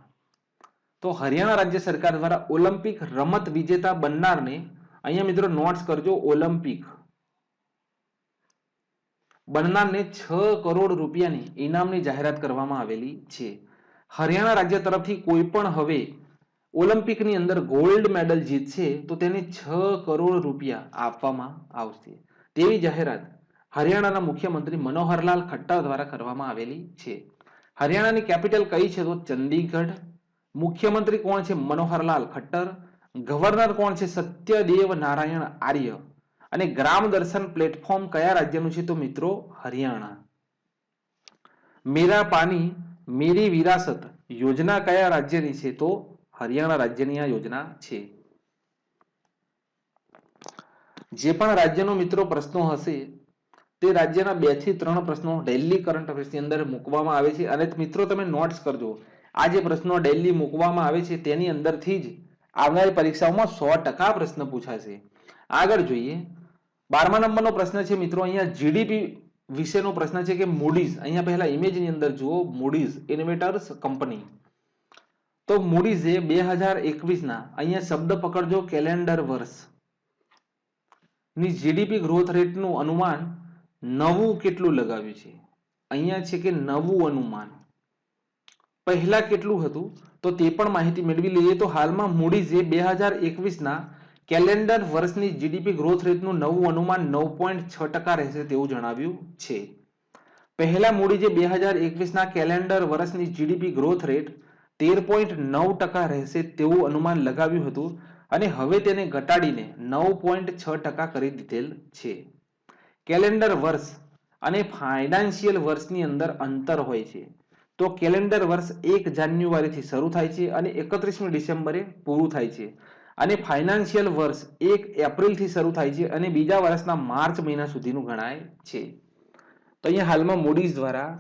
તો હરિયાણા રાજ્ય સરકાર દ્વારા ઓલિમ્પિક રમત વિજેતા બનનારને અહીંયા મિત્રો નોટ્સ કરજો, ઓલિમ્પિક બનનારને 6 કરોડ રૂપિયાની ઇનામની જાહેરાત કરવામાં આવેલી છે. હરિયાણા રાજ્ય તરફથી કોઈ પણ હવે ઓલિમ્પિકની અંદર ગોલ્ડ મેડલ જીતશે તો તેને 6 કરોડ રૂપિયા આપવામાં આવશે તેવી જાહેરાત હરિયાણાના મુખ્યમંત્રી મનોહરલાલ ખટ્ટર દ્વારા કરવામાં આવેલી છે. હરિયાણાની કેપિટલ કઈ છે? તો ચંદીગઢ. મુખ્યમંત્રી કોણ છે? મનોહરલાલ ખટ્ટર. ગવર્નર કોણ છે? સત્યદેવ નારાયણ આર્ય. અને ગ્રામ દર્શન પ્લેટફોર્મ કયા રાજ્યનું છે? તો મિત્રો હરિયાણા. મેરા પાણી મેરી વિરાસત યોજના કયા રાજ્યની છે? તો હરિયાણા રાજ્યની આ યોજના છે. જે પણ રાજ્યનો મિત્રો પ્રશ્નો હશે તે રાજ્યના 2 થી 3 પ્રશ્નો ડેઈલી કરંટ અફેર્સની અંદર મૂકવામાં આવે છે અને મિત્રો તમે નોટ્સ કરજો. આ જે પ્રશ્નો ડેઈલી મૂકવામાં આવે છે તેની અંદરથી જ આવનારી પરીક્ષાઓમાં 100% પ્રશ્ન પૂછાશે. આગળ જોઈએ 12મા નંબરનો પ્રશ્ન છે મિત્રો અહીંયા જીડીપી વિશેનો પ્રશ્ન છે કે મૂડીઝ, અહીંયા પહેલા ઇમેજની અંદર જુઓ મૂડીઝ ઇન્વેસ્ટર્સ કંપની. તો મૂડીઝ એ 2021 ના અહીંયા શબ્દ પકડજો કેલેન્ડર વર્ષ ની જીડીપી ગ્રોથ રેટનું અનુમાન નવું કેટલું લગાવ્યું છે? અહીંયા છે કે નવું અનુમાન. પહેલા કેટલું હતું તો તે પણ માહિતી મેળવી લઈએ. તો હાલમાં મૂડીઝ એ 2021 ના કેલેન્ડર વર્ષની જીડીપી ગ્રોથ રેટનું નવું અનુમાન 9.6% રહેશે તેવું જણાવ્યું છે. પહેલા મૂડીઝે 2021 ના કેલેન્ડર વર્ષની જીડીપી ગ્રોથ રેટ 13.9% રહેશે તેવું અનુમાન લગાવ્યું હતું અને હવે તેને ઘટાડીને 9.6% કરી દીધેલ છે. કેલેન્ડર વર્ષ અને ફાઇનાન્શિયલ વર્ષની અંદર અંતર હોય છે. તો કેલેન્ડર વર્ષ 1 જાન્યુઆરીથી શરૂ થાય છે અને 31મી ડિસેમ્બરે પૂરું થાય છે અને ફાઇનાન્શિયલ વર્ષ 1 એપ્રિલથી શરૂ થાય છે અને બીજા વર્ષના માર્ચ મહિના સુધીનું ગણાય છે. તો અહીંયા હાલમાં મૂડીઝ દ્વારા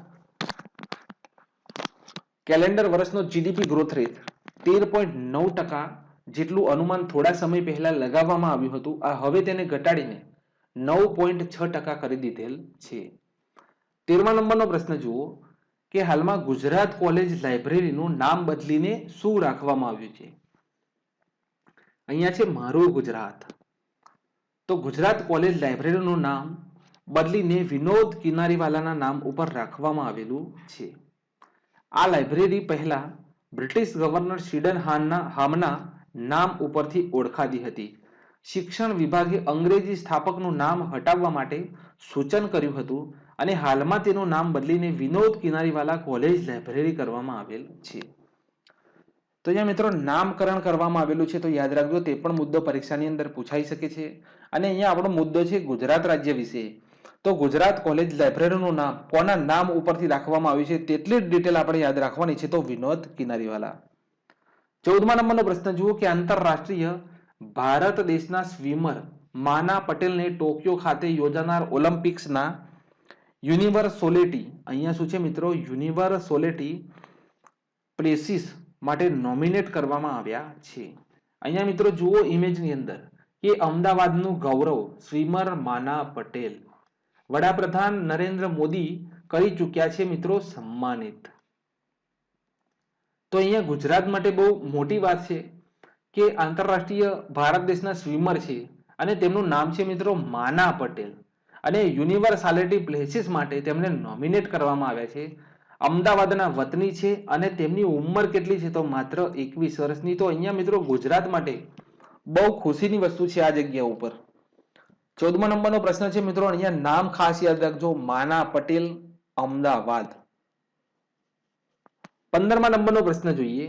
કેલેન્ડર વર્ષનો જીડીપી ગ્રોથ રેટ 13.9% જેટલું અનુમાન થોડા સમય પહેલા લગાવવામાં આવ્યું હતું. આ હવે તેને ઘટાડીને 9.6% કરી દીધેલ છે. 13મા નંબરનો પ્રશ્ન જુઓ કે હાલમાં ગુજરાત કોલેજ લાઇબ્રેરીનું નામ બદલીને શું રાખવામાં આવ્યું છે? અહીંયા છે મારું ગુજરાત. તો ગુજરાત કોલેજ લાઇબ્રેરીનું નામ બદલીને વિનોદ કિનારીવાલાના નામ ઉપર રાખવામાં આવેલું છે. આ લાઇબ્રેરી પહેલા બ્રિટિશ ગવર્નર સિડન હામના નામ ઉપરથી ઓળખાતી હતી. શિક્ષણ વિભાગે અંગ્રેજી સ્થાપકનું નામ હટાવવા માટે સૂચન કર્યું હતું અને હાલમાં તેનું નામ બદલીને વિનોદ કિનારીવાલા કોલેજ લાઇબ્રેરી કરવામાં આવેલ છે. તો અહીંયા મિત્રો નામકરણ કરવામાં આવેલું છે તો યાદ રાખજો, તે પણ મુદ્દો પરીક્ષાની અંદર પૂછાઈ શકે છે. અને અહીંયા આપણો મુદ્દો છે ગુજરાત રાજ્ય વિશે. તો ગુજરાત કોલેજ લાઇબ્રેરીનું નામ કોના નામ ઉપરથી રાખવામાં આવ્યું છે તેટલી જ ડિટેલ આપણે યાદ રાખવાની છે, તો વિનોદ કિનારીવાલા. 14મા નંબરનો પ્રશ્ન જુઓ કે આંતરરાષ્ટ્રીય ભારત દેશના સ્વિમર માના પટેલને ટોક્યો ખાતે યોજાનાર ઓલિમ્પિક્સના યુનિવર્સોલિટી, અહીંયા શું છે મિત્રો યુનિવર્સોલિટી પ્લેસીસ માટે નોમિનેટ કરવામાં આવ્યા છે. અહીંયા મિત્રો જુઓ ઇમેજની અંદર કે અમદાવાદનું ગૌરવ સ્વિમર માના પટેલ વડાપ્રધાન નરેન્દ્ર મોદી કરી ચૂક્યા છે મિત્રો સન્માનિત. તો અહીંયા ગુજરાત માટે બહુ મોટી વાત છે કે આંતરરાષ્ટ્રીય ભારત દેશના સ્વિમર છે અને તેમનું નામ છે મિત્રો માના પટેલ અને યુનિવર્સાલિટી પ્લેસીસ માટે તેમને નોમિનેટ કરવામાં આવ્યા છે. અમદાવાદના વતની છે અને તેમની ઉંમર કેટલી છે? તો માત્ર 21 વર્ષની. તો અહીંયા મિત્રો ગુજરાત માટે બહુ ખુશીની વસ્તુ છે આ જગ્યા ઉપર. 14મા નંબરનો પ્રશ્ન છે મિત્રો, અહીંયા નામ ખાસ યાદ રાખજો, માના પટેલ અમદાવાદ. 15મા નંબરનો પ્રશ્ન જોઈએ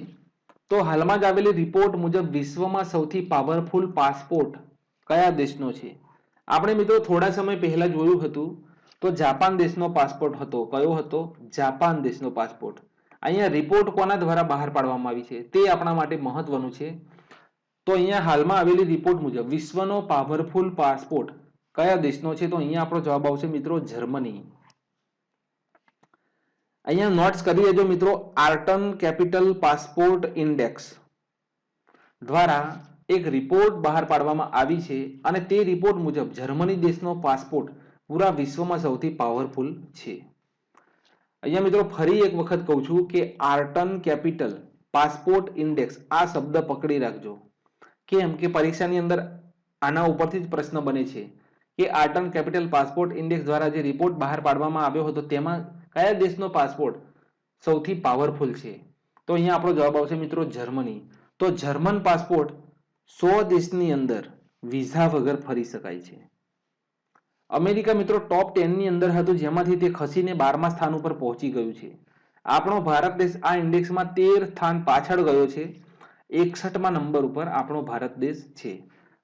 તો હાલમાં જ આવેલી રિપોર્ટ મુજબ વિશ્વમાં સૌથી પાવરફુલ પાસપોર્ટ કયા દેશનો છે? આપણે મિત્રો થોડા સમય પહેલા જોયું હતું તો જાપાન દેશનો પાસપોર્ટ હતો. કયો હતો? જાપાન દેશનો પાસપોર્ટ. અહીંયા રિપોર્ટ કોના દ્વારા બહાર પાડવામાં આવી છે તે આપણા માટે મહત્વનું છે. તો અહીંયા હાલમાં આવેલી રિપોર્ટ મુજબ વિશ્વનો પાવરફુલ પાસપોર્ટ કયા દેશનો છે? તો અહીંયા આપણો જવાબ આવશે મિત્રો જર્મની. અહીંયા નોટ્સ કરી લેજો મિત્રો. આર્ટન કેપિટલ પાસપોર્ટ ઇન્ડેક્સ દ્વારા એક રિપોર્ટ બહાર પાડવામાં આવી છે અને તે રિપોર્ટ મુજબ જર્મની દેશનો પાસપોર્ટ પૂરા વિશ્વમાં સૌથી પાવરફુલ છે. અહીંયા મિત્રો ફરી એક વખત કહું છું કે આર્ટન કેપિટલ પાસપોર્ટ ઇન્ડેક્સ આ શબ્દ પકડી રાખજો. કેમ કે પરીક્ષાની અંદર આના ઉપરથી જ પ્રશ્ન બને છે કે આર્ટન કેપિટલ પાસપોર્ટ ઇન્ડેક્સ દ્વારા જે રિપોર્ટ બહાર પાડવામાં આવ્યો હતો તેમાં કયા દેશનો પાસપોર્ટ સૌથી પાવરફુલ છે? તો અહીંયા આપણો જવાબ આવશે મિત્રો જર્મની. તો જર્મન પાસપોર્ટ 100 દેશની અંદર વિઝા વગર ફરી શકાય છે. અમેરિકા મિત્રો ટોપ 10 ની અંદર હતું જેમાંથી તે ખસીને 12મા સ્થાન ઉપર પહોંચી ગયું છે. આપણો ભારત દેશ આ ઇન્ડેક્સમાં 13 સ્થાન પાછળ ગયો છે. 61મા નંબર ઉપર આપણો ભારત દેશ છે.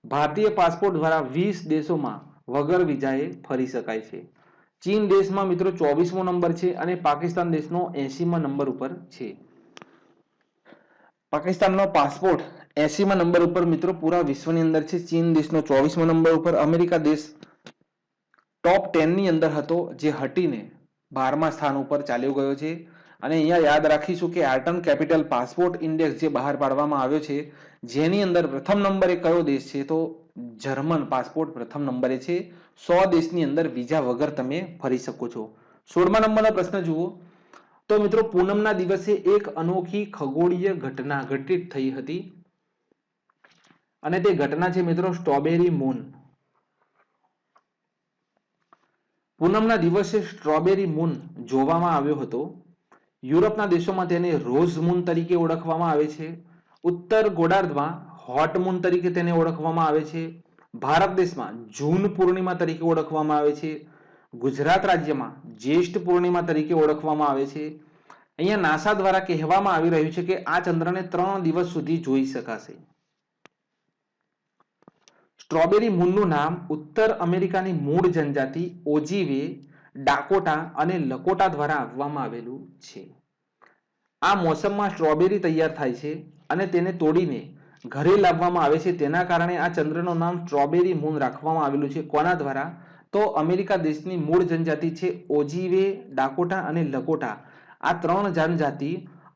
ભારતીય પાસપોર્ટ દ્વારા 20 દેશોમાં વગર વિઝાએ ફરી શકાય છે. ચીન દેશમાં મિત્રો 24મો નંબર છે અને પાકિસ્તાન દેશનો 80મા નંબર ઉપર છે. પાકિસ્તાનનો પાસપોર્ટ 80મા નંબર ઉપર મિત્રો પૂરા વિશ્વની અંદર છે. ચીન દેશનો 24મા નંબર ઉપર. અમેરિકા દેશ ટોપ 10 ની અંદર હતો જે હટીને 12મા સ્થાન ઉપર ચાલ્યો ગયો છે. અને અહીંયા યાદ રાખીશું કે આર્ટન કેપિટલ પાસપોર્ટ ઇન્ડેક્સ જે બહાર પાડવામાં આવ્યો છે જેની અંદર પ્રથમ નંબરે કયો દેશ છે? તો જર્મન પાસપોર્ટ પ્રથમ નંબરે છે. 100 દેશની અંદર વિઝા વગર તમે ફરી શકો છો. 16મા નંબરનો પ્રશ્ન જુઓ. તો મિત્રો પૂનમના દિવસે એક અનોખી ખગોળીય ઘટના ઘટિત થઈ હતી અને તે ઘટના છે મિત્રો સ્ટ્રોબેરી મૂન. પૂનમના દિવસે સ્ટ્રોબેરી મૂન જોવામાં આવ્યો હતો. યુરોપના દેશોમાં તેને રોઝ મૂન તરીકે ઓળખવામાં આવે છે. ઉત્તર ગોળાર્ધમાં હોટ મૂન તરીકે તેને ઓળખવામાં આવે છે. ભારત દેશમાં જૂન પૂર્ણિમા તરીકે ઓળખવામાં આવે છે. ગુજરાત રાજ્યમાં જ્યેષ્ઠ પૂર્ણિમા તરીકે ઓળખવામાં આવે છે. અહીંયા નાસા દ્વારા કહેવામાં આવી રહ્યું છે કે આ ચંદ્રને 3 દિવસ સુધી જોઈ શકાશે. સ્ટ્રોબેરી મૂનનું નામ ઉત્તર અમેરિકાની મૂળ જનજાતિ ઓજીવે, ડાકોટા અને લકોટા દ્વારા આપવામાં આવેલું છે. આ મોસમમાં સ્ટ્રોબેરી તૈયાર થાય છે અને તેને તોડીને ઘરે લાવવામાં આવે છે. તેના કારણે આ ચંદ્રનું નામ સ્ટ્રોબેરી મૂન રાખવામાં આવેલું છે. કોના દ્વારા? તો અમેરિકા દેશની મૂળ જનજાતિ છે ઓજીવે, ડાકોટા અને લકોટા. આ 3 જનજાતિ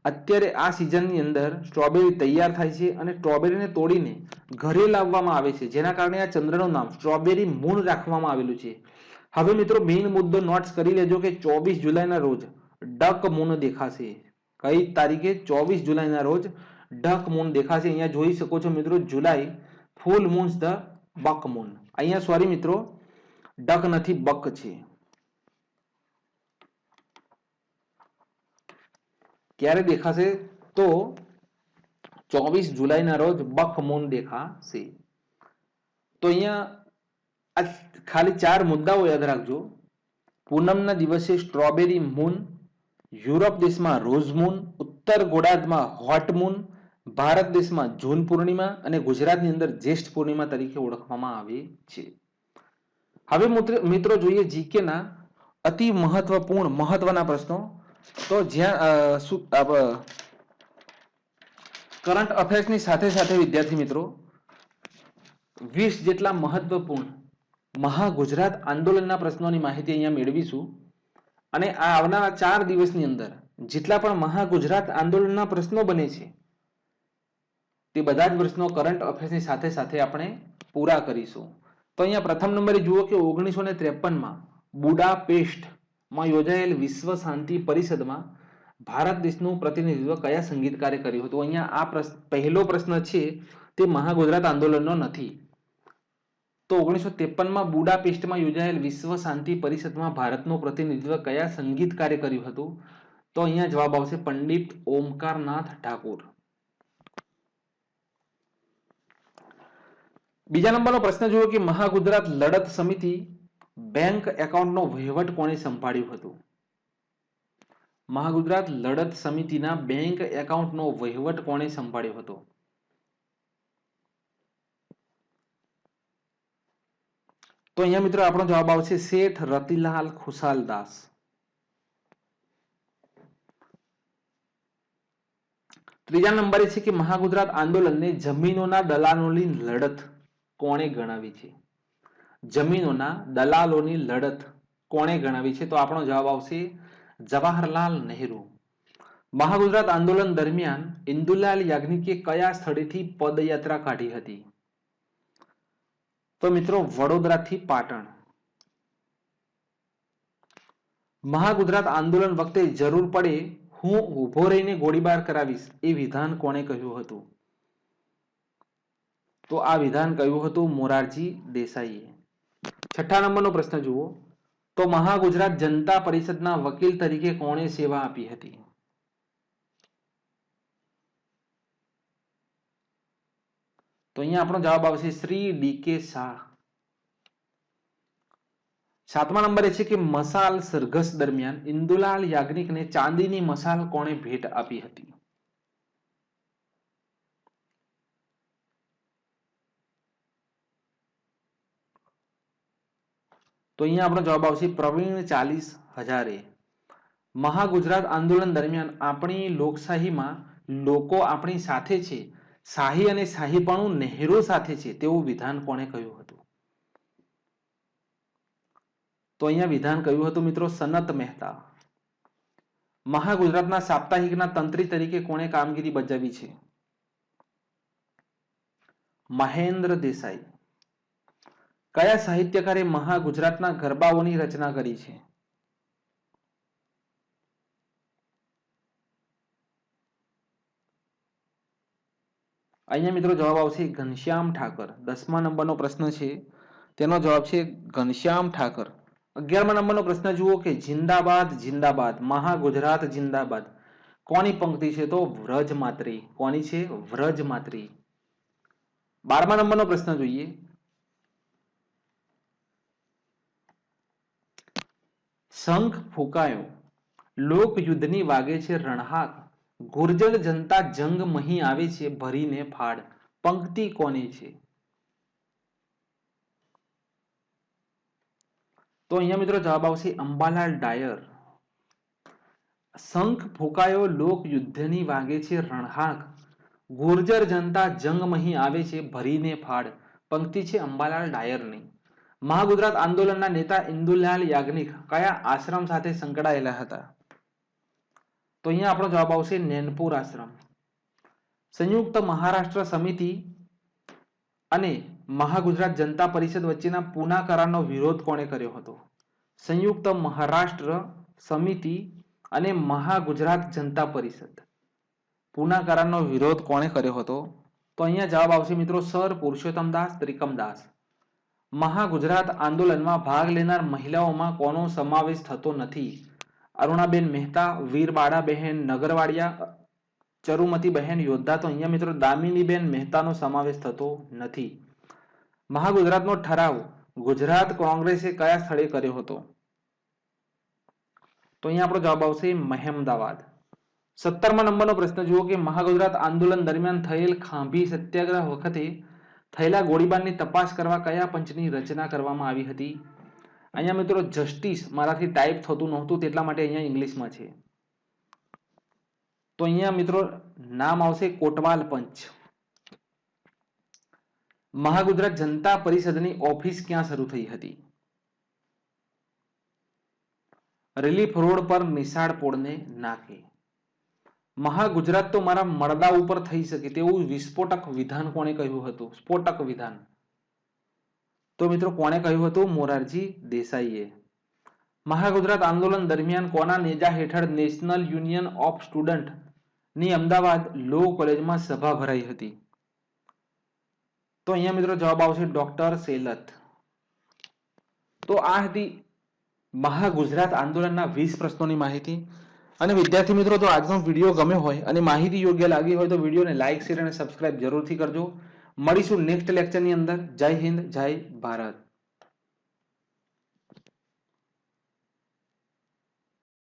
અત્યારે આ સિઝનની અંદર સ્ટ્રોબેરી તૈયાર થાય છે અને સ્ટ્રોબેરીને તોડીને ઘરે લાવવામાં આવે છે જેના કારણે આ ચંદ્રનું નામ સ્ટ્રોબેરી મૂન રાખવામાં આવેલું છે. હવે મિત્રો મેઇન મુદ્દો નોટ્સ કરી લેજો કે 24 જુલાઈના રોજ ડક મૂન દેખાશે. કઈ તારીખે? 24 જુલાઈના રોજ ડક મૂન દેખાશે. અહીંયા જોઈ શકો છો મિત્રો જુલાઈ ફૂલ મૂન્સ ધ બક મૂન. અહીંયા સોરી મિત્રો ડક નથી બક છે. ક્યારે દેખાશે? તો 24 જુલાઈના રોજ બક મૂન દેખાશે. તો અહીંયા ખાલી 4 મુદ્દાઓ યાદ રાખજો. પૂનમના દિવસે સ્ટ્રોબેરી મૂન, યુરોપ દેશમાં રોઝ મૂન, ઉત્તર ગોળાર્ધમાં હોટ મૂન, ભારત દેશમાં જૂન પૂર્ણિમા અને ગુજરાતની અંદર જ્યેષ્ઠ પૂર્ણિમા તરીકે ઓળખવામાં આવે છે. હવે મિત્રો જોઈએ જીકેના અતિ મહત્વના પ્રશ્નો. તો જ્યાં કરંટ અફેર્સની સાથે સાથે વિદ્યાર્થી મિત્રો 20 જેટલા મહત્વપૂર્ણ મહાગુજરાત આંદોલનના પ્રશ્નોની માહિતી અહીંયા મેળવીશું. અને આ આવનારા 4 દિવસની અંદર જેટલા પણ મહાગુજરાત આંદોલનના પ્રશ્નો બને છે તે બધા જ પ્રશ્નો કરંટ અફેર્સની સાથે સાથે આપણે પૂરા કરીશું. તો અહીંયા પ્રથમ નંબરે જુઓ કે 1953માં બુડાપેસ્ટમાં યોજાયેલ વિશ્વ શાંતિ પરિષદમાં ભારત દેશનું પ્રતિનિધિત્વ કયા સંગીતકારે કર્યું હતું? અહીંયા આ પહેલો પ્રશ્ન છે તે મહાગુજરાત આંદોલનનો નથી. તો 1953માં બુડાપેસ્ટમાં યોજાયેલ વિશ્વ શાંતિ પરિષદમાં ભારતનું પ્રતિનિધિત્વ કયા સંગીતકારે કર્યું હતું? તો અહીંયા જવાબ આવશે પંડિત ઓમકારનાથ ઠાકુર. બીજા નંબરનો પ્રશ્ન જુઓ કે મહાગુજરાત લડત સમિતિ બેંક એકાઉન્ટનો વહીવટ કોણે સંભાળ્યું હતું? મહાગુજરાત લડત સમિતિના બેંક એકાઉન્ટનો વહીવટ કોણે સંભાળ્યો હતો? તો અહીંયા મિત્રો આપણો જવાબ આવશે શેઠ રતિલાલ ખુશાલદાસ. ત્રીજા નંબરે છે કે મહાગુજરાત આંદોલનને જમીનોના દલાલોની લડત કોણે ગણાવી છે? જમીનોના દલાલોની લડત કોણે ગણાવી છે? તો આપણો જવાબ આવશે જવાહરલાલ નહેરુ. મહાગુજરાત આંદોલન દરમિયાન ઇન્દુલાલ યાજ્ઞિકે કયા સ્થળેથી પદયાત્રા કાઢી હતી? તો મિત્રો વડોદરાથી પાટણ. મહાગુજરાત આંદોલન વખતે જરૂર પડે હું ઉભો રહીને ગોળીબાર કરાવીશ એ વિધાન કોણે કહ્યું હતું? તો આ વિધાન કહ્યું હતું મોરારજી દેસાઈએ. છઠ્ઠા નંબરનો પ્રશ્ન જુઓ. તો મહાગુજરાત જનતા પરિષદના વકીલ તરીકે કોણે સેવા આપી હતી? તો અહીંયા આપણો જવાબ આવશે શ્રી ડી.કે. શાહ. સાતમા નંબરે છે કે મસાલ સરઘસ દરમિયાન ઇન્દુલાલ યાજ્ઞિકને ચાંદીની મસાલ કોણે ભેટ આપી હતી? તો અહીંયા આપણો જવાબ આવશે પ્રવીણ 40,000. મહાગુજરાત આંદોલન દરમિયાન આપણી લોકશાહીમાં લોકો આપણી સાથે છે, શાહી અને શાહીપણું નહેરો સાથે છે તેવું વિધાન કોણે કહ્યું હતું? તો અહીંયા વિધાન કહ્યું હતું મિત્રો સનત મહેતા. મહાગુજરાતના સાપ્તાહિકના તંત્રી તરીકે કોણે કામગીરી બજાવી છે? મહેન્દ્ર દેસાઈ. કયા સાહિત્યકારે મહાગુજરાતના ગરબાઓની રચના કરી છે? અહીંયા મિત્રો જવાબ આવશે ઘનશ્યામ ઠાકર. 10મા નંબરનો પ્રશ્ન છે તેનો જવાબ છે ઘનશ્યામ ઠાકર. 11મા નંબરનો પ્રશ્ન જુઓ કે જિંદાબાદ જિંદાબાદ મહાગુજરાત જિંદાબાદ કોની પંક્તિ છે? તો વ્રજમાત્રી. કોની છે? વ્રજમાત્રી. 12મા નંબરનો પ્રશ્ન જોઈએ. શંખ ફૂંકાયો લોકયુદ્ધની વાગે છે રણહાક ગુર્જર જનતા જંગ મહી આવે છે ભરીને ફાડ પંક્તિ કોની છે? તો અહીંયા મિત્રો જવાબ આવશે અંબાલાલ ડાયર. શંખ ફૂંકાયો લોકયુદ્ધની વાગે છે રણહાક ગુર્જર જનતા જંગ મહી આવે છે ભરીને ફાડ પંક્તિ છે અંબાલાલ ડાયરની. મહાગુજરાત આંદોલનના નેતા ઇન્દુલાલ યાજ્ઞિક કયા આશ્રમ સાથે સંકળાયેલા હતા? તો અહીંયા આપણો જવાબ આવશે નેનપુર આશ્રમ. સંયુક્ત મહારાષ્ટ્ર સમિતિ અને મહાગુજરાત જનતા પરિષદ વચ્ચેના પૂના કરારનો વિરોધ કોણે કર્યો હતો? સંયુક્ત મહારાષ્ટ્ર સમિતિ અને મહાગુજરાત જનતા પરિષદ પૂના કરારનો વિરોધ કોણે કર્યો હતો? તો અહીંયા જવાબ આવશે મિત્રો સર પુરુષોત્તમદાસ ત્રિકમદાસ. મહાગુજરાત આંદોલનમાં ભાગ લેનાર મહિલાઓમાં કોનો સમાવેશ થતો નથી? અરુણાબેન મહેતા, વીરબાળાબહેન નગરવાડિયા, ચરુમતીબહેન યોદ્ધા. તો અહીંયા મિત્રો દામિનીબેન મહેતાનો સમાવેશ થતો નથી. મહાગુજરાતનો ઠરાવ ગુજરાત કોંગ્રેસે કયા સ્થળે કર્યો હતો? તો અહીંયા આપણો જવાબ આવશે મહેમદાવાદ. 17મા નંબરનો પ્રશ્ન જુઓ કે મહાગુજરાત આંદોલન દરમિયાન થયેલ ખાંભી સત્યાગ્રહ વખતે થયેલા ગોળીબારની તપાસ કરવા કયા પંચની રચના કરવામાં આવી હતી? અહીંયા મિત્રો જસ્ટિસ મારાથી ટાઈપ થતું નહોતું તેટલા માટે અહીંયા ઇંગ્લિશમાં છે. તો અહીંયા મિત્રો નામ આવશે કોટવાલ પંચ. મહાગુજરાત જનતા પરિષદની ઓફિસ ક્યાં શરૂ થઈ હતી? રિલીફ રોડ પર નિશાળ પોળને નાકે. મહાગુજરાત તો મારા મળદા ઉપર થઈ શકે તેવું વિસ્ફોટક વિધાન કોણે કહ્યું હતું? સ્ફોટક વિધાન. તો મિત્રો કોણે કહ્યું હતું? મોરારજી દેસાઈએ. મહાગુજરાત આંદોલન દરમિયાન કોના નેજા હેઠળ નેશનલ યુનિયન ઓફ સ્ટુડન્ટ ની અમદાવાદ લો કોલેજમાં સભા ભરાઈ હતી? તો અહીંયા મિત્રો જવાબ આવશે ડોક્ટર સેલત. તો આ હતી મહાગુજરાત આંદોલનના 20 પ્રશ્નોની માહિતી. અને વિદ્યાર્થી મિત્રો તો આજનો વિડીયો ગમ્યો હોય અને માહિતી યોગ્ય લાગી હોય તો વિડીયોને લાઈક શેર અને સબસ્ક્રાઇબ જરૂરથી કરજો. મળીશું નેક્સ્ટ લેક્ચરની અંદર. જય હિન્દ, જય ભારત.